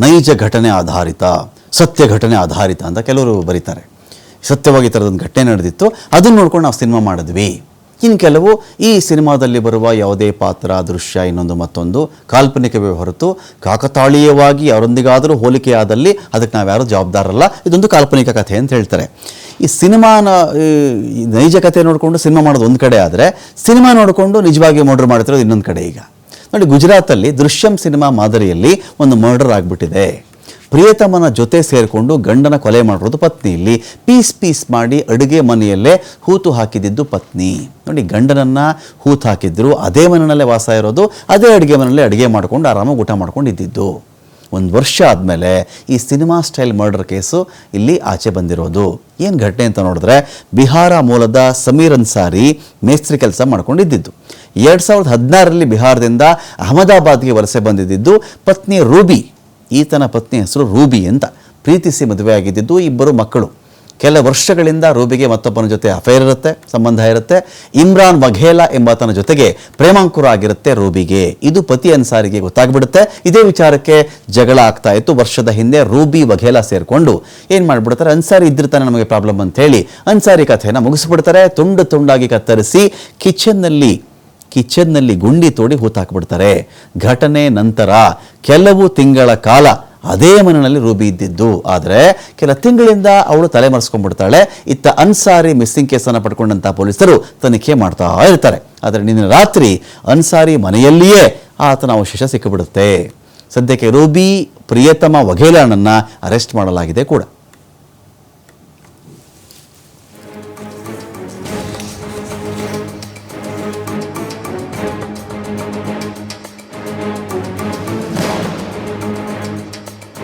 ನೈಜ ಘಟನೆ ಆಧಾರಿತ, ಸತ್ಯ ಘಟನೆ ಆಧಾರಿತ ಅಂತ ಕೆಲವರು ಬರೀತಾರೆ. ಸತ್ಯವಾಗಿ ಈ ಥರದೊಂದು ಘಟನೆ ನಡೆದಿತ್ತು, ಅದನ್ನು ನೋಡ್ಕೊಂಡು ನಾವು ಸಿನಿಮಾ ಮಾಡಿದ್ವಿ. ಇನ್ನು ಕೆಲವು ಈ ಸಿನಿಮಾದಲ್ಲಿ ಬರುವ ಯಾವುದೇ ಪಾತ್ರ, ದೃಶ್ಯ, ಇನ್ನೊಂದು ಮತ್ತೊಂದು ಕಾಲ್ಪನಿಕವೇ ಹೊರತು ಕಾಕತಾಳೀಯವಾಗಿ ಅವರೊಂದಿಗಾದರೂ ಹೋಲಿಕೆಯಾದಲ್ಲಿ ಅದಕ್ಕೆ ನಾವ್ಯಾರೂ ಜವಾಬ್ದಾರಲ್ಲ, ಇದೊಂದು ಕಾಲ್ಪನಿಕ ಕಥೆ ಅಂತ ಹೇಳ್ತಾರೆ. ಈ ಸಿನಿಮಾನ ನೈಜ ಕಥೆ ನೋಡಿಕೊಂಡು ಸಿನಿಮಾ ಮಾಡೋದು ಒಂದು ಕಡೆ ಆದರೆ, ಸಿನಿಮಾ ನೋಡಿಕೊಂಡು ನಿಜವಾಗಿ ಮರ್ಡರ್ ಮಾಡ್ತಿರೋದು ಇನ್ನೊಂದು ಕಡೆ. ಈಗ ನೋಡಿ, ಗುಜರಾತಲ್ಲಿ ದೃಶ್ಯಂ ಸಿನಿಮಾ ಮಾದರಿಯಲ್ಲಿ ಒಂದು ಮರ್ಡರ್ ಆಗಿಬಿಟ್ಟಿದೆ. ಪ್ರಿಯತಮನ ಜೊತೆ ಸೇರಿಕೊಂಡು ಗಂಡನ ಕೊಲೆ ಮಾಡಿರೋದು ಪತ್ನಿ. ಇಲ್ಲಿ ಪೀಸ್ ಮಾಡಿ ಅಡುಗೆ ಮನೆಯಲ್ಲೇ ಹೂತು ಹಾಕಿದ್ದು ಪತ್ನಿ. ನೋಡಿ, ಗಂಡನನ್ನು ಹೂತು ಹಾಕಿದ್ರು, ಅದೇ ಮನೆಯಲ್ಲೇ ವಾಸ ಇರೋದು, ಅದೇ ಅಡುಗೆ ಮನೆಯಲ್ಲೇ ಅಡುಗೆ ಮಾಡ್ಕೊಂಡು ಆರಾಮಾಗಿ ಊಟ ಮಾಡ್ಕೊಂಡು ಇದ್ದಿದ್ದು. ಒಂದು ವರ್ಷ ಆದಮೇಲೆ ಈ ಸಿನಿಮಾ ಸ್ಟೈಲ್ ಮರ್ಡರ್ ಕೇಸು ಇಲ್ಲಿ ಆಚೆ ಬಂದಿರೋದು. ಏನು ಘಟನೆ ಅಂತ ನೋಡಿದ್ರೆ, ಬಿಹಾರ ಮೂಲದ ಸಮೀರ್ ಅನ್ಸಾರಿ ಮೇಸ್ತ್ರಿ ಕೆಲಸ ಮಾಡ್ಕೊಂಡಿದ್ದು. 2016ರಲ್ಲಿ ಬಿಹಾರದಿಂದ ಅಹಮದಾಬಾದ್ಗೆ ವಲಸೆ ಬಂದಿದ್ದು ಪತ್ನಿ ರೂಬಿ. ಈತನ ಪತ್ನಿ ಹೆಸರು ರೂಬಿ ಅಂತ. ಪ್ರೀತಿಸಿ ಮದುವೆ ಆಗಿದ್ದು, ಇಬ್ಬರು ಮಕ್ಕಳು. ಕೆಲ ವರ್ಷಗಳಿಂದ ರೂಬಿಗೆ ಮತ್ತೊಬ್ಬನ ಜೊತೆ ಅಫೇರ್ ಇರುತ್ತೆ, ಸಂಬಂಧ ಇರುತ್ತೆ. ಇಮ್ರಾನ್ ವಘೇಲಾ ಎಂಬಾತನ ಜೊತೆಗೆ ಪ್ರೇಮಾಂಕುರ ಆಗಿರುತ್ತೆ ರೂಬಿಗೆ. ಇದು ಪತಿ ಅನ್ಸಾರಿಗೆ ಗೊತ್ತಾಗ್ಬಿಡುತ್ತೆ. ಇದೇ ವಿಚಾರಕ್ಕೆ ಜಗಳ ಆಗ್ತಾ ಇತ್ತು. ವರ್ಷದ ಹಿಂದೆ ರೂಬಿ ವಘೇಲಾ ಸೇರಿಕೊಂಡು ಏನು ಮಾಡಿಬಿಡ್ತಾರೆ, ಅನ್ಸಾರಿ ಇದ್ದಿರ್ತಾನೆ ನಮಗೆ ಪ್ರಾಬ್ಲಮ್ ಅಂತ ಹೇಳಿ ಅನ್ಸಾರಿ ಕಥೆಯನ್ನು ಮುಗಿಸ್ಬಿಡ್ತಾರೆ. ತುಂಡು ತುಂಡಾಗಿ ಕತ್ತರಿಸಿ ಕಿಚನ್ನಲ್ಲಿ ಗುಂಡಿ ತೋಡಿ ಹೂತಾಕ್ಬಿಡ್ತಾರೆ. ಘಟನೆ ನಂತರ ಕೆಲವು ತಿಂಗಳ ಕಾಲ ಅದೇ ಮನೆಯಲ್ಲಿ ರೂಬಿ ಇದ್ದಿದ್ದು. ಆದರೆ ಕೆಲ ತಿಂಗಳಿಂದ ಅವಳು ತಲೆ ಮರೆಸ್ಕೊಂಡ್ಬಿಡ್ತಾಳೆ. ಇತ್ತ ಅನ್ಸಾರಿ ಮಿಸ್ಸಿಂಗ್ ಕೇಸನ್ನು ಪಡ್ಕೊಂಡಂಥ ಪೊಲೀಸರು ತನಿಖೆ ಮಾಡ್ತಾ ಇರ್ತಾರೆ. ಆದರೆ ನಿನ್ನೆ ರಾತ್ರಿ ಅನ್ಸಾರಿ ಮನೆಯಲ್ಲಿಯೇ ಆತನ ಅವಶೇಷ ಸಿಕ್ಕಿಬಿಡುತ್ತೆ. ಸದ್ಯಕ್ಕೆ ರೂಬಿ ಪ್ರಿಯತಮ ವಘೇಲಾನನ್ನು ಅರೆಸ್ಟ್ ಮಾಡಲಾಗಿದೆ ಕೂಡ.